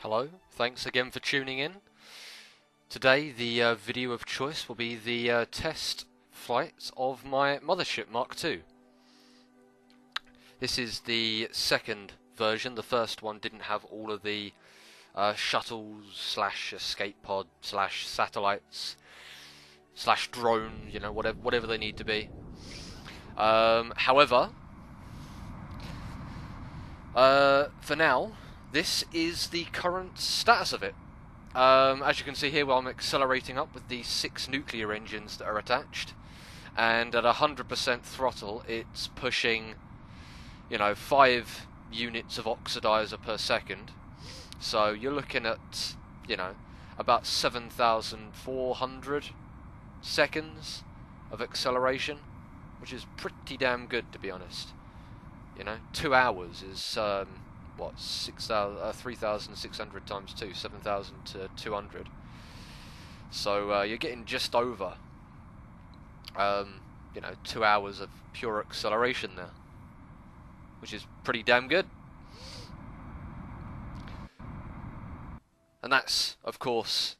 Hello, thanks again for tuning in. Today the video of choice will be the test flight of my Mothership Mark II. This is the second version. The first one didn't have all of the shuttles slash escape pod slash satellites slash drone, you know, whatever they need to be. However, for now, this is the current status of it. As you can see here, well, I'm accelerating up with the 6 nuclear engines that are attached, and at 100% throttle, it's pushing, 5 units of oxidizer per second. So you're looking at, about 7,400 seconds of acceleration, which is pretty damn good, to be honest. 2 hours is 3,600 times 2, 7,200. So you're getting just over 2 hours of pure acceleration there, which is pretty damn good. And that's, of course,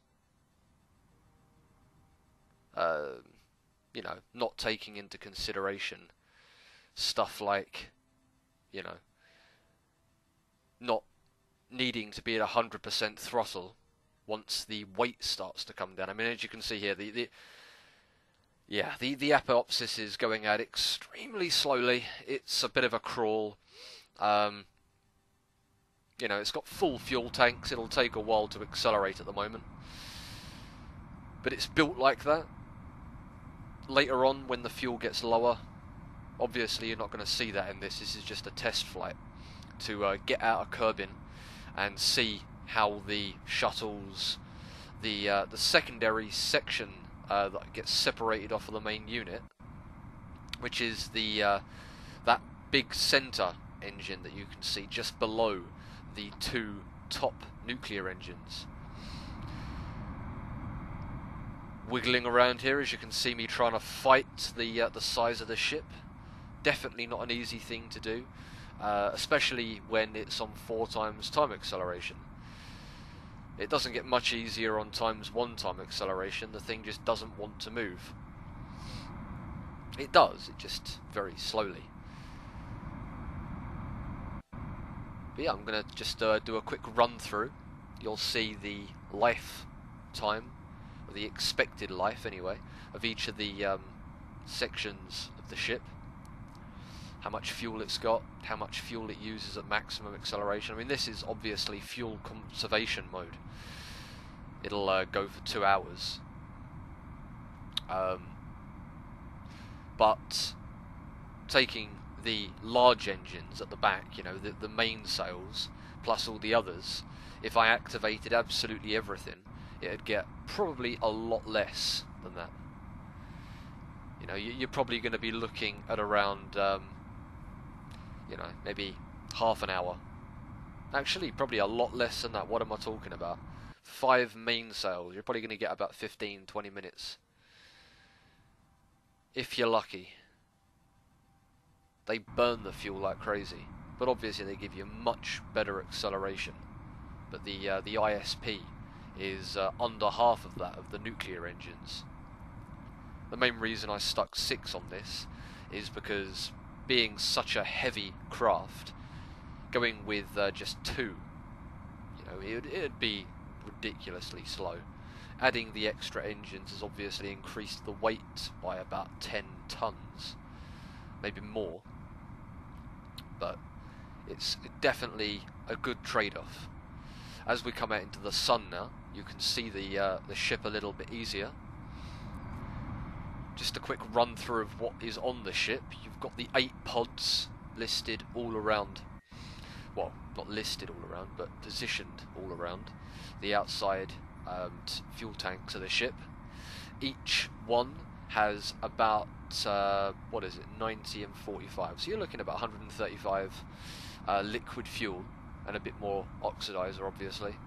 not taking into consideration stuff like, not needing to be at 100% throttle once the weight starts to come down. I mean, as you can see here, the apoapsis is going out extremely slowly. It's a bit of a crawl. It's got full fuel tanks. It'll take a while to accelerate at the moment, but it's built like that. Later on, when the fuel gets lower, obviously you're not going to see that in this. This is just a test flight to get out of Kerbin and see how the shuttles, the secondary section that gets separated off of the main unit, which is the that big center engine that you can see just below the 2 top nuclear engines. Wiggling around here, as you can see me trying to fight the size of the ship. Definitely not an easy thing to do. Especially when it's on 4 times time acceleration. It doesn't get much easier on times 1 time acceleration. The thing just doesn't want to move. It does, it just very slowly. But yeah, I'm going to just do a quick run through. You'll see the lifetime, or the expected life anyway, of each of the sections of the ship. How much fuel it's got, how much fuel it uses at maximum acceleration. I mean, this is obviously fuel conservation mode. It'll go for 2 hours. But taking the large engines at the back, the main sails, plus all the others, if I activated absolutely everything, it'd get probably a lot less than that. You're probably going to be looking at around maybe half an hour. Actually, probably a lot less than that. What am I talking about? 5 main sails, you're probably going to get about 15-20 minutes. If you're lucky. They burn the fuel like crazy, but obviously they give you much better acceleration. But the ISP is under half of that of the nuclear engines. The main reason I stuck 6 on this is because, being such a heavy craft, going with just 2, it'd be ridiculously slow. Adding the extra engines has obviously increased the weight by about 10 tons, maybe more. But it's definitely a good trade-off. As we come out into the sun now, you can see the ship a little bit easier. Just a quick run through of what is on the ship. You've got the 8 pods listed all around. Well, not listed all around, but positioned all around the outside fuel tanks of the ship. Each one has about 90 and 45. So you're looking at about 135 liquid fuel and a bit more oxidizer, obviously.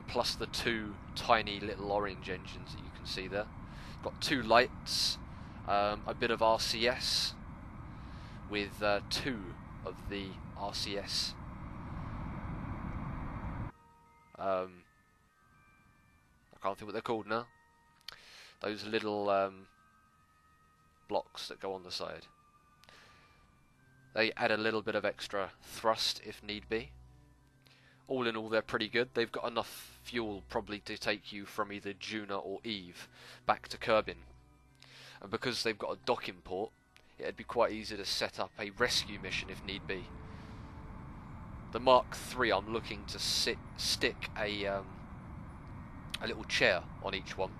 Plus the 2 tiny little orange engines that you can see there. Got 2 lights, a bit of RCS with 2 of the RCS I can't think what they're called now. Those little blocks that go on the side. They add a little bit of extra thrust if need be. All in all, they're pretty good. They've got enough fuel probably to take you from either Juna or Eve back to Kerbin. And because they've got a docking port, it'd be quite easy to set up a rescue mission if need be. The Mark III, I'm looking to stick a little chair on each one,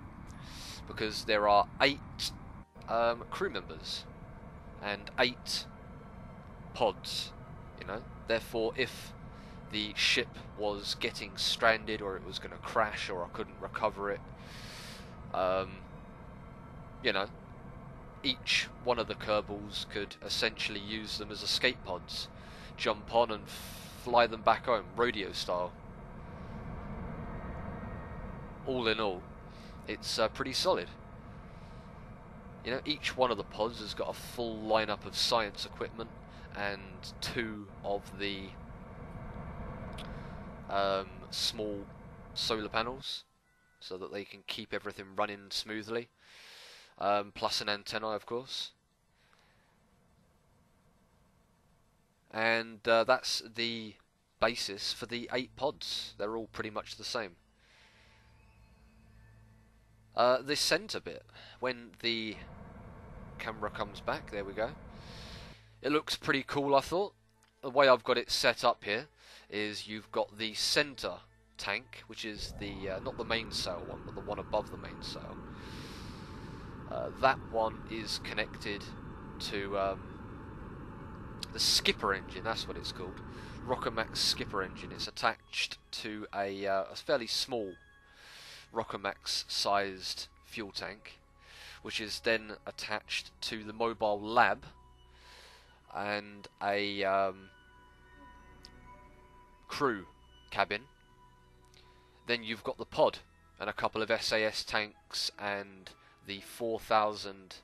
because there are 8 crew members and 8 pods, you know. Therefore, if the ship was getting stranded or it was going to crash or I couldn't recover it, you know, each one of the Kerbals could essentially use them as escape pods, jump on and fly them back home, rodeo style. All in all, it's pretty solid. You know, each one of the pods has got a full lineup of science equipment and 2 of the small solar panels, so that they can keep everything running smoothly, plus an antenna, of course. And that's the basis for the 8 pods. They're all pretty much the same. This centre bit, when the camera comes back, there we go. It looks pretty cool, I thought. The way I've got it set up here is you've got the centre tank, which is the not the mainsail one, but the one above the mainsail. That one is connected to the skipper engine, that's what it's called. Rockermax skipper engine. It's attached to a fairly small Rockermax sized fuel tank, which is then attached to the mobile lab and a crew cabin. Then you've got the pod and a couple of SAS tanks and the 4,000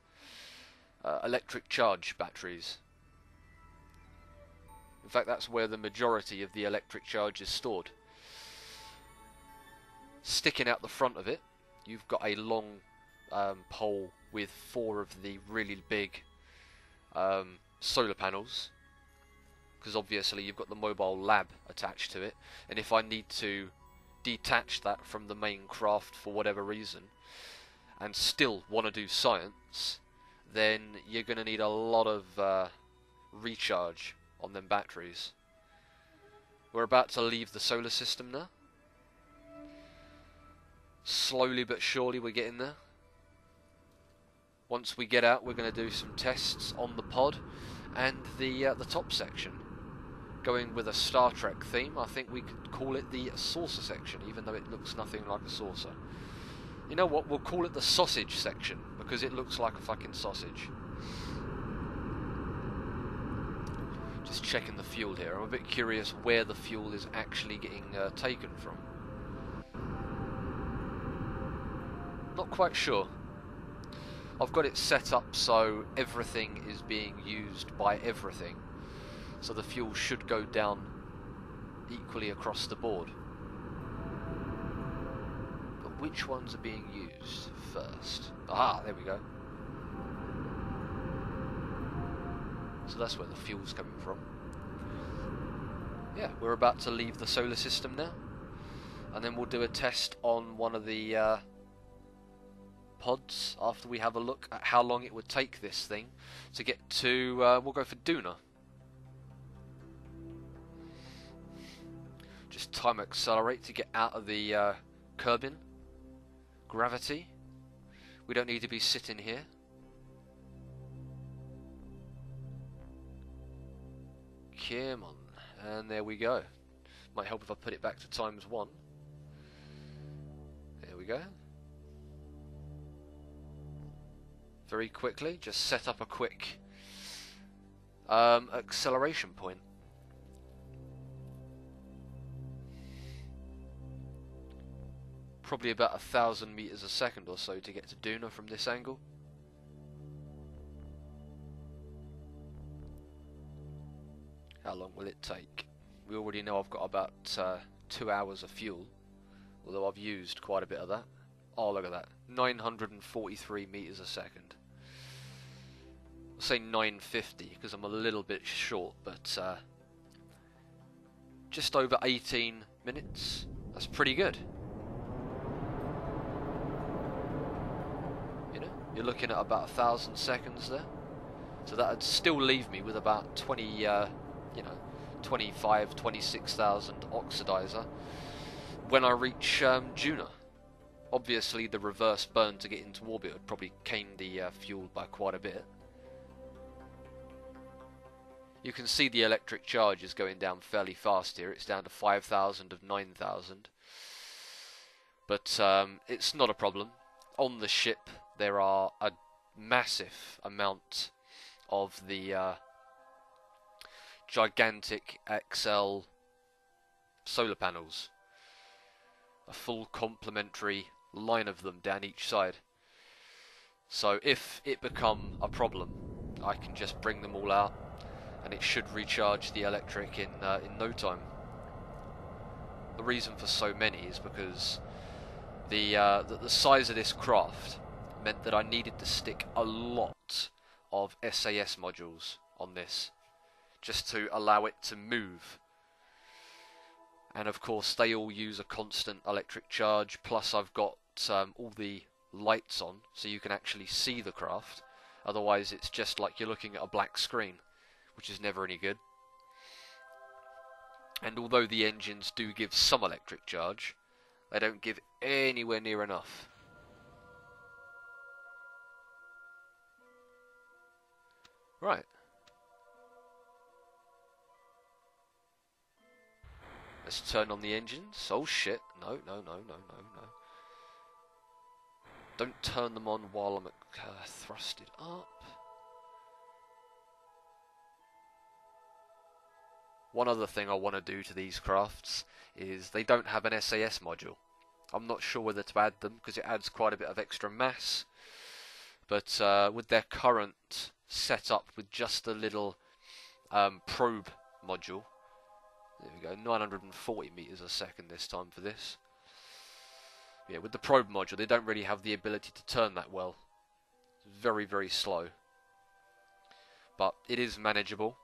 electric charge batteries. In fact, that's where the majority of the electric charge is stored. Sticking out the front of it, you've got a long pole with 4 of the really big solar panels, because obviously you've got the mobile lab attached to it, and if I need to detach that from the main craft for whatever reason and still want to do science, then you're going to need a lot of recharge on them batteries. We're about to leave the solar system now. Slowly but surely we're getting there. Once we get out, we're going to do some tests on the pod and the top section. Going with a Star Trek theme, I think we could call it the saucer section, even though it looks nothing like a saucer. You know what, we'll call it the sausage section, because it looks like a fucking sausage. Just checking the fuel here. I'm a bit curious where the fuel is actually getting taken from. Not quite sure. I've got it set up so everything is being used by everything, so the fuel should go down equally across the board. But which ones are being used first? Ah, there we go. So that's where the fuel's coming from. Yeah, we're about to leave the solar system now, and then we'll do a test on one of the pods after we have a look at how long it would take this thing to get to, we'll go for Duna. Just time accelerate to get out of the Kerbin gravity. We don't need to be sitting here. Come on, and there we go. Might help if I put it back to ×1. There we go. Very quickly, just set up a quick acceleration point. Probably about 1,000 meters a second or so to get to Duna from this angle. How long will it take? We already know I've got about 2 hours of fuel, although I've used quite a bit of that. Oh, look at that, 943 meters a second. I'll say 950 because I'm a little bit short, but just over 18 minutes. That's pretty good. You know, you're looking at about 1,000 seconds there. So that would still leave me with about 25, 26,000 oxidizer when I reach Juno. Obviously, the reverse burn to get into orbit would probably cane the fuel by quite a bit. You can see the electric charge is going down fairly fast here. It's down to 5,000 of 9,000. But it's not a problem. On the ship, there are a massive amount of the gigantic XL solar panels. A full complementary line of them down each side. So if it become a problem, I can just bring them all out and it should recharge the electric in no time. The reason for so many is because the size of this craft meant that I needed to stick a lot of SAS modules on this just to allow it to move. And of course they all use a constant electric charge, plus I've got all the lights on so you can actually see the craft. Otherwise it's just like you're looking at a black screen, which is never any good. And although the engines do give some electric charge, they don't give anywhere near enough. Right. Let's turn on the engines. Oh shit. No. Don't turn them on while I'm thrusted up. One other thing I want to do to these crafts is they don't have an SAS module. I'm not sure whether to add them because it adds quite a bit of extra mass. But with their current setup with just a little probe module, there we go, 940 meters a second this time for this. Yeah, with the probe module they don't really have the ability to turn that well. It's very, very slow. But it is manageable.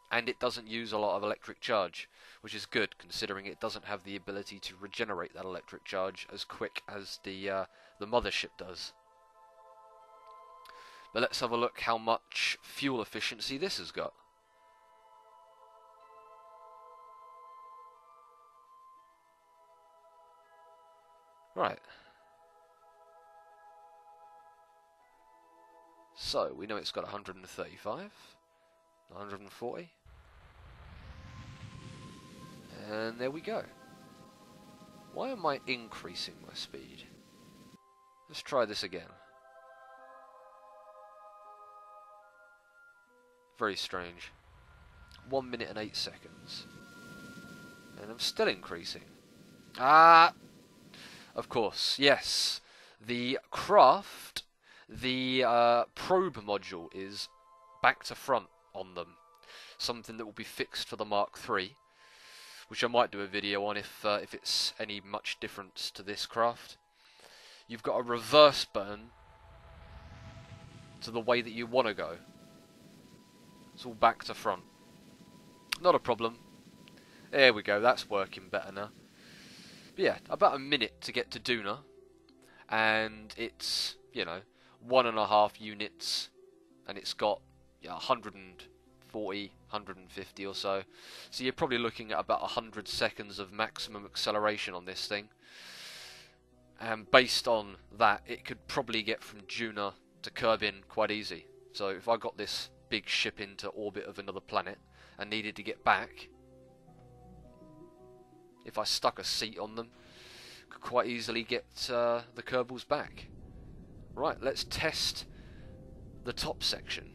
And it doesn't use a lot of electric charge, which is good considering it doesn't have the ability to regenerate that electric charge as quick as the Mothership does. But let's have a look how much fuel efficiency this has got. Right. So we know it's got 135, 140. And there we go. Why am I increasing my speed? Let's try this again. Very strange. 1 minute and 8 seconds. And I'm still increasing. Ah! Of course, yes. The craft, the probe module is back to front on them. Something that will be fixed for the Mark III. Which I might do a video on if it's any much difference to this craft. You've got a reverse burn to the way that you want to go. It's all back to front. Not a problem. There we go, that's working better now. But yeah, about a minute to get to Duna. And it's, 1.5 units. And it's got 140, 150 or so. So you're probably looking at about 100 seconds of maximum acceleration on this thing. And based on that, it could probably get from Juno to Kerbin quite easy. So if I got this big ship into orbit of another planet and needed to get back, if I stuck a seat on them, could quite easily get the Kerbals back. Right, let's test the top section.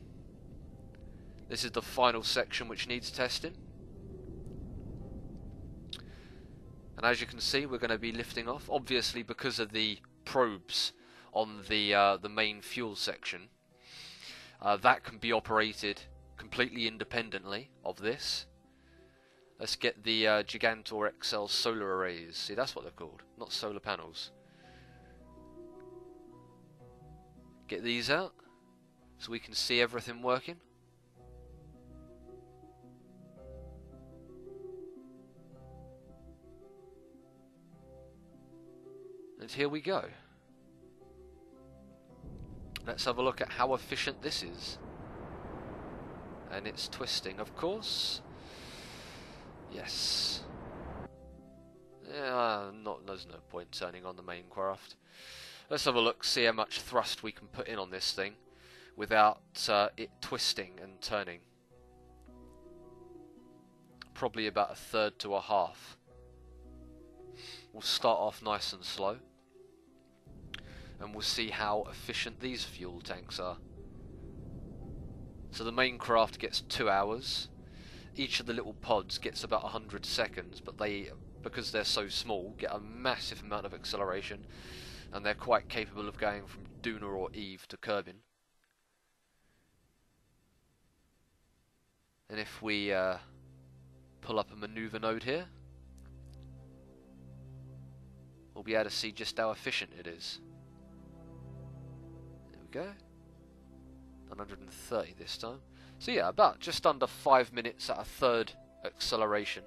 This is the final section which needs testing. And as you can see, we're going to be lifting off. Obviously, because of the probes on the main fuel section, that can be operated completely independently of this. Let's get the Gigantor XL solar arrays. See, that's what they're called, not solar panels. Get these out so we can see everything working. And here we go. Let's have a look at how efficient this is. And it's twisting, of course. Yes. Yeah, there's no point turning on the main craft. Let's have a look, see how much thrust we can put in on this thing without it twisting and turning. Probably about 1/3 to 1/2. We'll start off nice and slow, and we'll see how efficient these fuel tanks are. So the main craft gets 2 hours. Each of the little pods gets about 100 seconds, but they, because they're so small, get a massive amount of acceleration, and they're quite capable of going from Duna or Eve to Kerbin. And if we pull up a maneuver node here, we'll be able to see just how efficient it is. There we go. 130 this time. So yeah, about just under 5 minutes at 1/3 acceleration.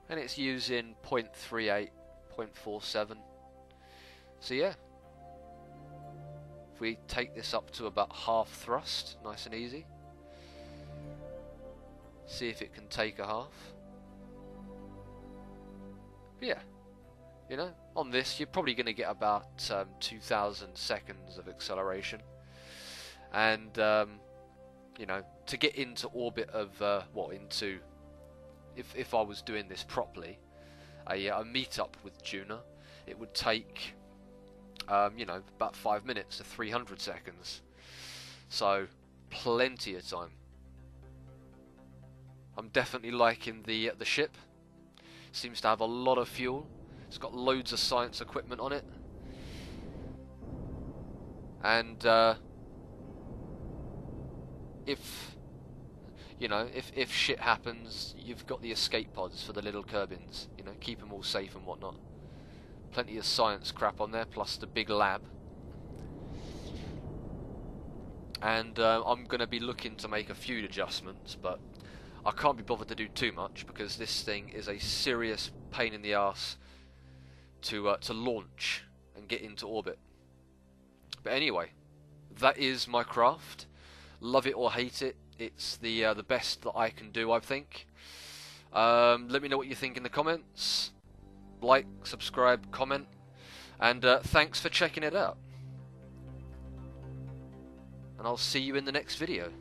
And it's using 0.38, 0.47. So yeah. If we take this up to about half thrust, nice and easy. See if it can take a half. But yeah. You know, on this you're probably going to get about 2,000 seconds of acceleration. And you know, to get into orbit of if I was doing this properly, a meet-up with Duna, it would take you know, about 5 minutes to 300 seconds. So plenty of time. I'm definitely liking the ship. Seems to have a lot of fuel. It's got loads of science equipment on it. And if you know, if shit happens, you've got the escape pods for the little Kerbins. You know, keep them all safe and whatnot. Plenty of science crap on there, plus the big lab. And I'm going to be looking to make a few adjustments, but I can't be bothered to do too much because this thing is a serious pain in the arse to launch and get into orbit. But anyway, that is my craft. Love it or hate it, it's the best that I can do, I think. Let me know what you think in the comments. Like, subscribe, comment, and thanks for checking it out. And I'll see you in the next video.